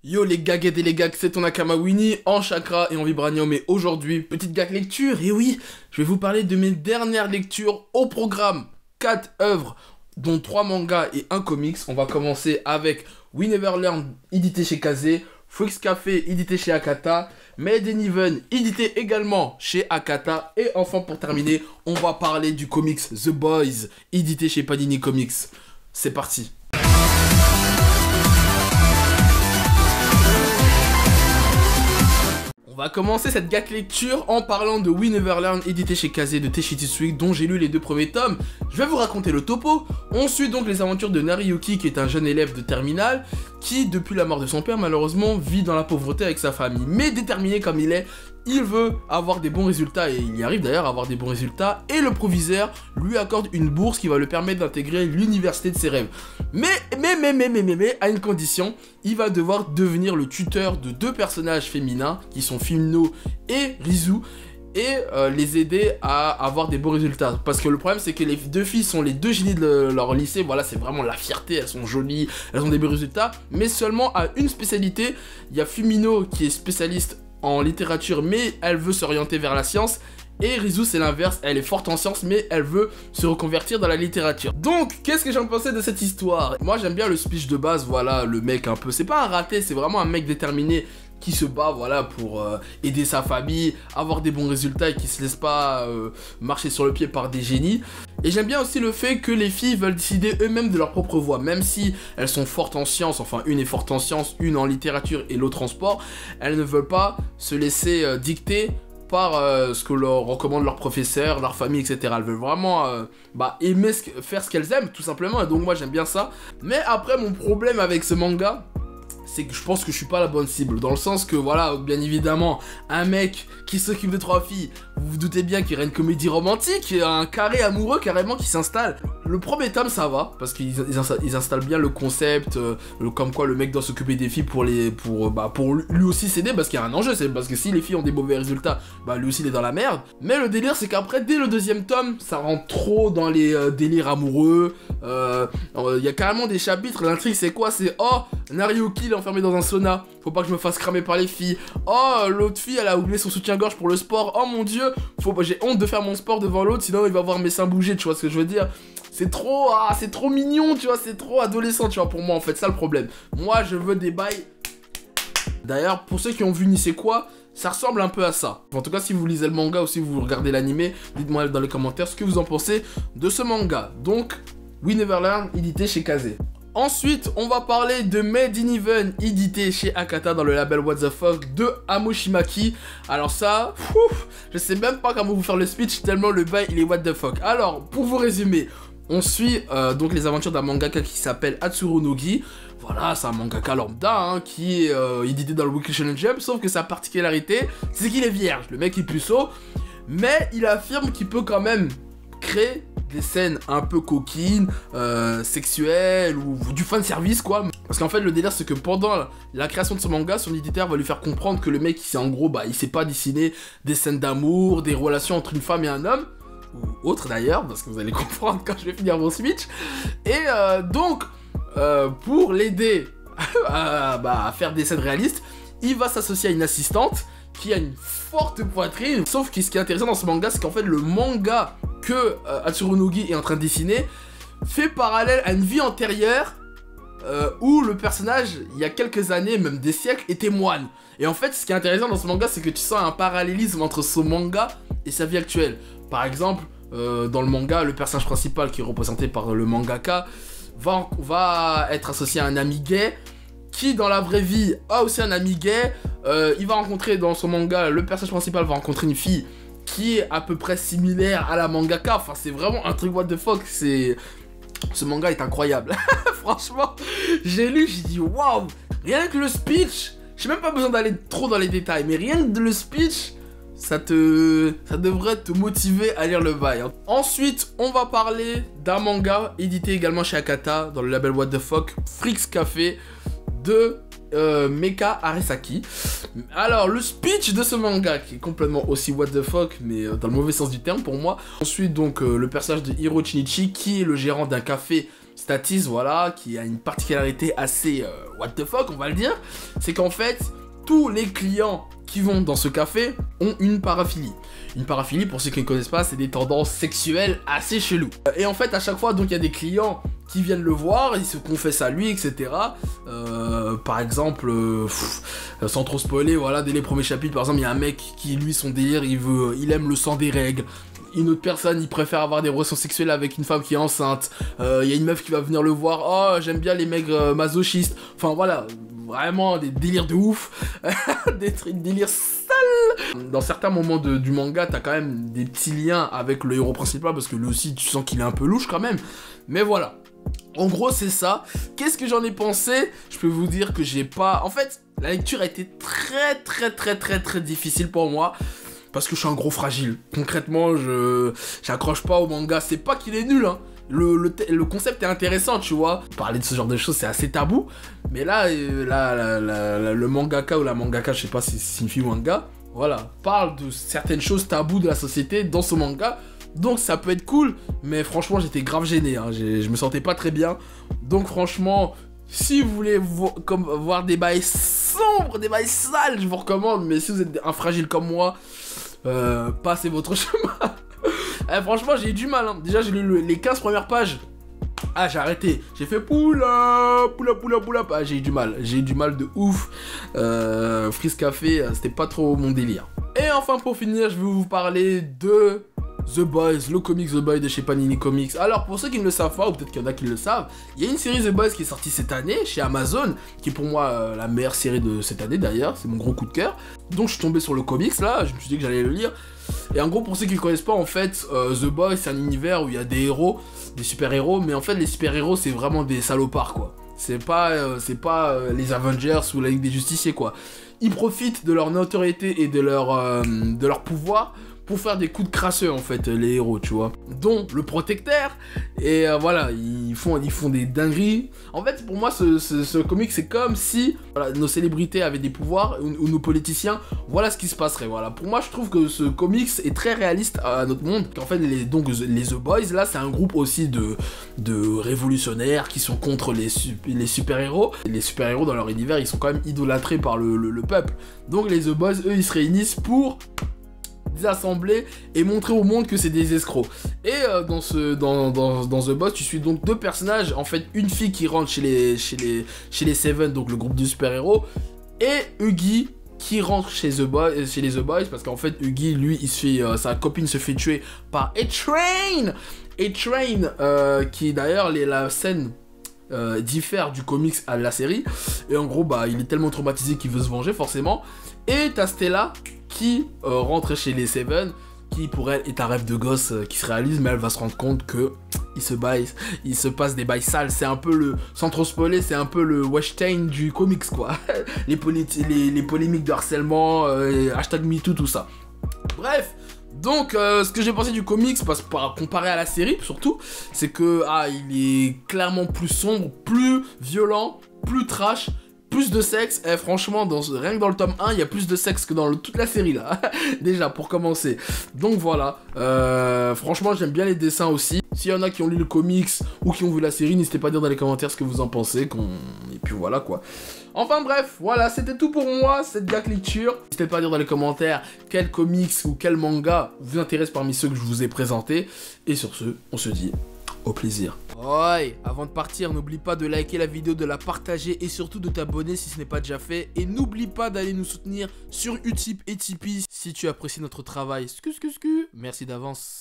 Yo les gaguettes et les gags, c'est ton Nakama Winnie en chakra et en vibranium. Et aujourd'hui, petite gag lecture. Et oui, je vais vous parler de mes dernières lectures au programme. 4 œuvres, dont 3 mangas et 1 comics. On va commencer avec We Never Learn, édité chez Kazé, Freaks Café, édité chez Akata, Made in Heaven, édité également chez Akata. Et enfin, pour terminer, on va parler du comics The Boys, édité chez Panini Comics. C'est parti. On va commencer cette gag lecture en parlant de We Never Learn, édité chez Kazé de Teishi Tsuik, dont j'ai lu les 2 premiers tomes. Je vais vous raconter le topo. On suit donc les aventures de Nariyuki, qui est un jeune élève de terminale, qui, depuis la mort de son père, malheureusement, vit dans la pauvreté avec sa famille. Mais déterminé comme il est, il veut avoir des bons résultats, et il y arrive d'ailleurs à avoir des bons résultats, et le proviseur lui accorde une bourse qui va lui permettre d'intégrer l'université de ses rêves. Mais, à une condition, il va devoir devenir le tuteur de 2 personnages féminins, qui sont Fumino et Rizu, et les aider à avoir des beaux résultats. Parce que le problème, c'est que les 2 filles sont les 2 génies de leur lycée, voilà, c'est vraiment la fierté, elles sont jolies, elles ont des beaux résultats, mais seulement à une spécialité. Il y a Fumino qui est spécialiste en littérature, mais elle veut s'orienter vers la science. Et Rizu, c'est l'inverse, elle est forte en sciences, mais elle veut se reconvertir dans la littérature. Donc, qu'est-ce que j'en pensais de cette histoire? Moi, j'aime bien le speech de base, voilà, le mec un peu... C'est pas un raté, c'est vraiment un mec déterminé qui se bat, voilà, pour aider sa famille, avoir des bons résultats et qui se laisse pas marcher sur le pied par des génies. Et j'aime bien aussi le fait que les filles veulent décider eux-mêmes de leur propre voie, même si elles sont fortes en sciences, enfin une est forte en sciences, une en littérature et l'autre en sport, elles ne veulent pas se laisser dicter par ce que leur recommande leur professeur, leur famille, etc. Elles veulent vraiment aimer faire ce qu'elles aiment, tout simplement, et donc moi j'aime bien ça. Mais après, mon problème avec ce manga, c'est que je pense que je suis pas la bonne cible, dans le sens que voilà, bien évidemment, un mec qui s'occupe de 3 filles, vous vous doutez bien qu'il y aurait une comédie romantique, un carré amoureux carrément qui s'installe. Le premier tome ça va, parce qu'ils installent bien le concept, comme quoi le mec doit s'occuper des filles pour lui aussi s'aider, parce qu'il y a un enjeu, c'est parce que si les filles ont des mauvais résultats, lui aussi il est dans la merde. Mais le délire c'est qu'après, dès le 2e tome, ça rentre trop dans les délires amoureux, il y a carrément des chapitres, l'intrigue c'est quoi? C'est oh, Nariyuki il est enfermé dans un sauna, faut pas que je me fasse cramer par les filles. Oh, l'autre fille elle a oublié son soutien-gorge pour le sport. Oh mon dieu, j'ai honte de faire mon sport devant l'autre, sinon il va voir mes seins bouger, tu vois ce que je veux dire? C'est trop, c'est trop mignon, tu vois, c'est trop adolescent, tu vois, pour moi en fait, ça le problème. Moi je veux des bails. D'ailleurs, pour ceux qui ont vu Ni c'est quoi, ça ressemble un peu à ça. En tout cas, si vous lisez le manga ou si vous regardez l'animé, dites-moi dans les commentaires ce que vous en pensez de ce manga. Donc, We Never Learn, édité chez Kazé. Ensuite, on va parler de Made in Heaven, édité chez Akata dans le label What the Fuck de Amoshimaki. Alors ça, je sais même pas comment vous faire le speech tellement le bail il est What the Fuck. Alors, pour vous résumer, on suit donc les aventures d'un mangaka qui s'appelle Hatsuru Nogi. Voilà, c'est un mangaka lambda qui est édité dans le Weekly Shonen Jump, sauf que sa particularité, c'est qu'il est vierge. Le mec est puceau, mais il affirme qu'il peut quand même créer des scènes un peu coquines, sexuelles ou du fan service quoi. Parce qu'en fait le délire c'est que pendant la création de ce manga, son éditeur va lui faire comprendre que le mec il en gros il sait pas dessiner des scènes d'amour, des relations entre une femme et un homme, ou autre d'ailleurs, parce que vous allez comprendre quand je vais finir mon speech. Et donc pour l'aider à faire des scènes réalistes, il va s'associer à une assistante qui a une forte poitrine. Sauf que ce qui est intéressant dans ce manga, c'est qu'en fait le manga que Hatsuru Nogi est en train de dessiner fait parallèle à une vie antérieure où le personnage, il y a quelques années, même des siècles, était moine. Et en fait, ce qui est intéressant dans ce manga, c'est que tu sens un parallélisme entre ce manga et sa vie actuelle. Par exemple, dans le manga, le personnage principal qui est représenté par le mangaka va être associé à un ami gay qui dans la vraie vie a aussi un ami gay. Il va rencontrer dans son manga, le personnage principal va rencontrer une fille qui est à peu près similaire à la mangaka. Enfin c'est vraiment un truc what the fuck. Ce manga est incroyable. Franchement, j'ai lu, j'ai dit waouh. Rien que le speech, j'ai même pas besoin d'aller trop dans les détails, mais rien que le speech, ça devrait te motiver à lire le bail. Ensuite, on va parler d'un manga édité également chez Akata dans le label What the Fuck, Freaks Café de Mecha Aresaki. Alors le speech de ce manga qui est complètement aussi what the fuck, mais dans le mauvais sens du terme pour moi. Ensuite donc le personnage de Hiro Chinichi qui est le gérant d'un café Statiste, voilà, qui a une particularité assez what the fuck, on va le dire, c'est qu'en fait, tous les clients qui vont dans ce café ont une paraphilie. Une paraphilie, pour ceux qui ne connaissent pas, c'est des tendances sexuelles assez cheloues. Et en fait, à chaque fois, donc il y a des clients qui viennent le voir, ils se confessent à lui, etc. Par exemple, sans trop spoiler, voilà, dès les premiers chapitres, par exemple, il y a un mec qui, lui, son délire, il aime le sang des règles. Une autre personne, il préfère avoir des relations sexuelles avec une femme qui est enceinte. Il y a une meuf qui va venir le voir, oh, j'aime bien les mecs masochistes. Enfin, voilà, vraiment des délires de ouf. Des délires sales. Dans certains moments du manga, t'as quand même des petits liens avec le héros principal, parce que lui aussi, tu sens qu'il est un peu louche quand même. Mais voilà. En gros, c'est ça. Qu'est-ce que j'en ai pensé? Je peux vous dire que j'ai pas... En fait, la lecture a été très difficile pour moi. Parce que je suis un gros fragile. Concrètement, j'accroche pas au manga. C'est pas qu'il est nul, hein. Le concept est intéressant, tu vois. Parler de ce genre de choses, c'est assez tabou. Mais là, le mangaka ou la mangaka, je sais pas si c'est une fille ou un gars, voilà, parle de certaines choses taboues de la société dans ce manga. Donc ça peut être cool, mais franchement, j'étais grave gêné, hein. Je me sentais pas très bien. Donc franchement, si vous voulez voir des bails sombres, des bails sales, je vous recommande. Mais si vous êtes un fragile comme moi, passez votre chemin. Franchement, j'ai eu du mal, hein. Déjà, j'ai lu les 15 premières pages. Ah, j'ai arrêté. J'ai fait poula. Ah, j'ai eu du mal de ouf. Freeze Café, c'était pas trop mon délire. Et enfin, pour finir, je vais vous parler de The Boys, le comics The Boys de chez Panini Comics. Alors, pour ceux qui ne le savent pas, ou peut-être qu'il y en a qui le savent, il y a une série The Boys qui est sortie cette année chez Amazon, qui est pour moi la meilleure série de cette année d'ailleurs, c'est mon gros coup de cœur. Donc, je suis tombé sur le comics là, je me suis dit que j'allais le lire. Et en gros, pour ceux qui ne connaissent pas, en fait, The Boys, c'est un univers où il y a des héros, des super-héros, mais en fait, les super-héros, c'est vraiment des salopards, quoi. C'est pas les Avengers ou la Ligue des Justiciers, quoi. Ils profitent de leur notoriété et de leur pouvoir pour faire des coups de crasseux, en fait, les héros, tu vois. Dont le protecteur, et voilà, ils font des dingueries. En fait, pour moi, ce comic, c'est comme si voilà, nos célébrités avaient des pouvoirs, ou nos politiciens, voilà ce qui se passerait, voilà. Pour moi, je trouve que ce comics est très réaliste à notre monde. En fait, les The Boys, là, c'est un groupe aussi de révolutionnaires qui sont contre les super-héros. Les super-héros, dans leur univers, ils sont quand même idolâtrés par le peuple. Donc, les The Boys, eux, ils se réunissent pour désassembler et montrer au monde que c'est des escrocs. Et dans The Boys, tu suis donc deux personnages, en fait une fille qui rentre chez les Seven, donc le groupe de super-héros, et Huggy qui rentre chez les The Boys, parce qu'en fait Huggy, lui, sa copine se fait tuer par A-Train, qui d'ailleurs la scène diffère du comics à la série, et en gros bah il est tellement traumatisé qu'il veut se venger forcément. Et t'as Stella qui rentre chez les Seven, qui pour elle est un rêve de gosse qui se réalise, mais elle va se rendre compte que il se passe des bails sales. C'est un peu sans trop spoiler, c'est un peu le Weinstein du comics, quoi. les polémiques de harcèlement, hashtag MeToo, tout ça. Bref. Donc, ce que j'ai pensé du comics, comparé à la série, surtout, c'est que il est clairement plus sombre, plus violent, plus trash, plus de sexe. Et franchement, rien que dans le tome 1, il y a plus de sexe que dans toute la série, là. Déjà, pour commencer. Donc voilà, franchement, j'aime bien les dessins aussi. S'il y en a qui ont lu le comics ou qui ont vu la série, n'hésitez pas à dire dans les commentaires ce que vous en pensez. Et puis voilà, quoi. Enfin bref, voilà, c'était tout pour moi, cette gag lecture. N'hésitez pas à dire dans les commentaires quel comics ou quel manga vous intéresse parmi ceux que je vous ai présentés. Et sur ce, on se dit au plaisir. Oi, avant de partir, n'oublie pas de liker la vidéo, de la partager et surtout de t'abonner si ce n'est pas déjà fait. Et n'oublie pas d'aller nous soutenir sur Utip et Tipeee si tu apprécies notre travail. Merci d'avance.